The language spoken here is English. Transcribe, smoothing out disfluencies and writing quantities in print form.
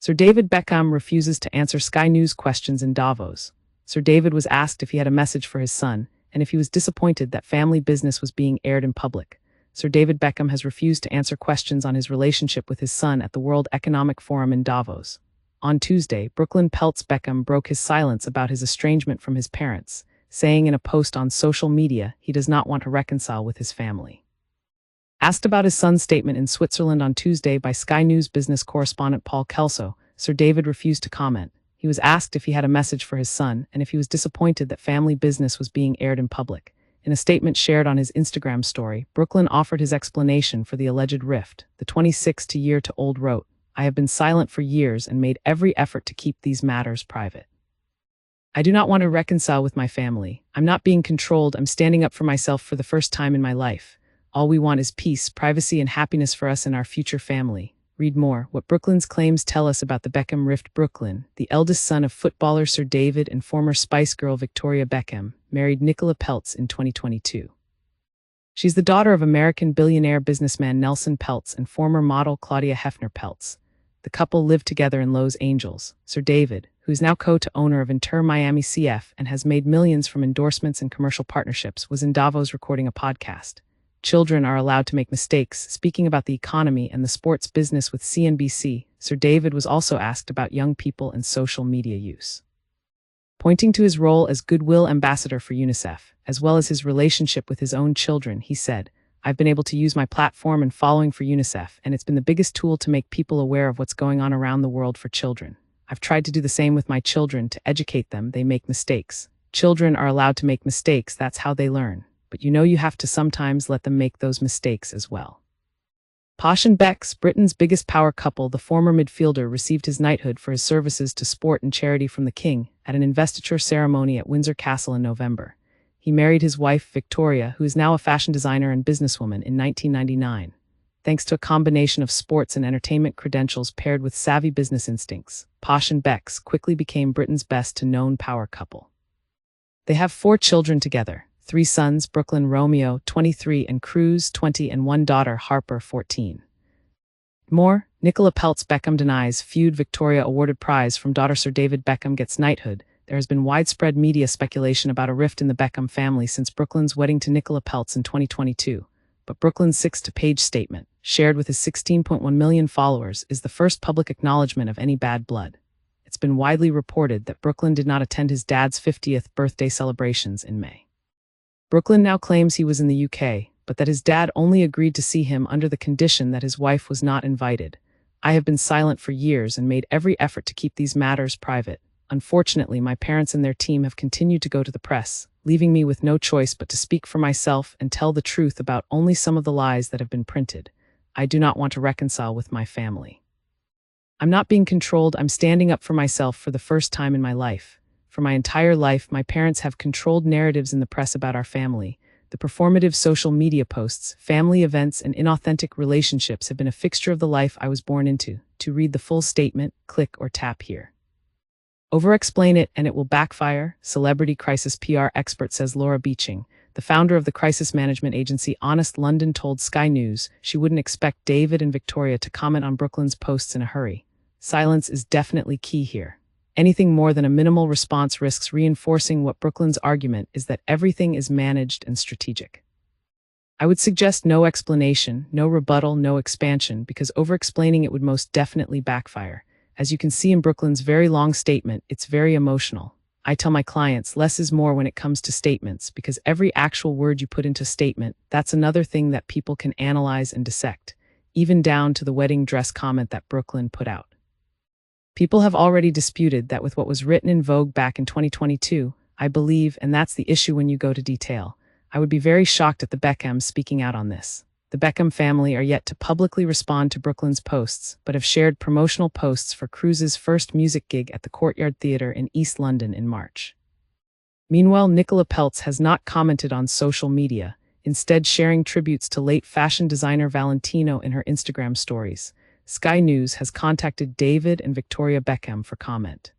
Sir David Beckham refuses to answer Sky News questions in Davos. Sir David was asked if he had a message for his son, and if he was disappointed that family business was being aired in public. Sir David Beckham has refused to answer questions on his relationship with his son at the World Economic Forum in Davos. On Tuesday, Brooklyn Peltz Beckham broke his silence about his estrangement from his parents, saying in a post on social media he does not want to reconcile with his family. Asked about his son's statement in Switzerland on Tuesday by Sky News business correspondent Paul Kelso, Sir David refused to comment. He was asked if he had a message for his son and if he was disappointed that family business was being aired in public. In a statement shared on his Instagram story, Brooklyn offered his explanation for the alleged rift. The 26-year-old wrote, "I have been silent for years and made every effort to keep these matters private. I do not want to reconcile with my family. I'm not being controlled. I'm standing up for myself for the first time in my life. All we want is peace, privacy, and happiness for us and our future family." Read more. What Brooklyn's claims tell us about the Beckham rift. Brooklyn, the eldest son of footballer Sir David and former Spice Girl Victoria Beckham, married Nicola Peltz in 2022. She's the daughter of American billionaire businessman Nelson Peltz and former model Claudia Hefner Peltz. The couple lived together in Los Angeles. Sir David, who is now co-owner of Inter Miami CF and has made millions from endorsements and commercial partnerships, was in Davos recording a podcast. Children are allowed to make mistakes. Speaking about the economy and the sports business with CNBC, Sir David was also asked about young people and social media use. Pointing to his role as goodwill ambassador for UNICEF, as well as his relationship with his own children, he said, "I've been able to use my platform and following for UNICEF, and it's been the biggest tool to make people aware of what's going on around the world for children. I've tried to do the same with my children to educate them. They make mistakes. Children are allowed to make mistakes. That's how they learn. But you have to sometimes let them make those mistakes as well." Posh and Becks, Britain's biggest power couple, the former midfielder received his knighthood for his services to sport and charity from the King at an investiture ceremony at Windsor Castle in November. He married his wife, Victoria, who is now a fashion designer and businesswoman, in 1999. Thanks to a combination of sports and entertainment credentials paired with savvy business instincts, Posh and Becks quickly became Britain's best-known power couple. They have 4 children together. 3 sons, Brooklyn Romeo, 23, and Cruz, 20, and 1 daughter, Harper, 14. More, Nicola Peltz Beckham denies feud. Victoria awarded prize from daughter. Sir David Beckham gets knighthood. There has been widespread media speculation about a rift in the Beckham family since Brooklyn's wedding to Nicola Peltz in 2022. But Brooklyn's 6-page statement, shared with his 16.1 million followers, is the first public acknowledgement of any bad blood. It's been widely reported that Brooklyn did not attend his dad's 50th birthday celebrations in May. Brooklyn now claims he was in the UK, but that his dad only agreed to see him under the condition that his wife was not invited. "I have been silent for years and made every effort to keep these matters private. Unfortunately, my parents and their team have continued to go to the press, leaving me with no choice but to speak for myself and tell the truth about only some of the lies that have been printed. I do not want to reconcile with my family. I'm not being controlled. I'm standing up for myself for the first time in my life. For my entire life, my parents have controlled narratives in the press about our family. The performative social media posts, family events, and inauthentic relationships have been a fixture of the life I was born into. To read the full statement, click or tap here. Over-explain it and it will backfire, celebrity crisis PR expert says Laura Beeching, the founder of the crisis management agency Honest London, told Sky News she wouldn't expect David and Victoria to comment on Brooklyn's posts in a hurry. Silence is definitely key here. Anything more than a minimal response risks reinforcing what Brooklyn's argument is, that everything is managed and strategic. I would suggest no explanation, no rebuttal, no expansion, because over-explaining it would most definitely backfire. As you can see in Brooklyn's very long statement, it's very emotional. I tell my clients less is more when it comes to statements, because every actual word you put into a statement, that's another thing that people can analyze and dissect, even down to the wedding dress comment that Brooklyn put out. People have already disputed that with what was written in Vogue back in 2022, I believe, and that's the issue when you go to detail. I would be very shocked at the Beckhams speaking out on this. The Beckham family are yet to publicly respond to Brooklyn's posts, but have shared promotional posts for Cruz's first music gig at the Courtyard Theatre in East London in March. Meanwhile, Nicola Peltz has not commented on social media, instead sharing tributes to late fashion designer Valentino in her Instagram stories. Sky News has contacted David and Victoria Beckham for comment.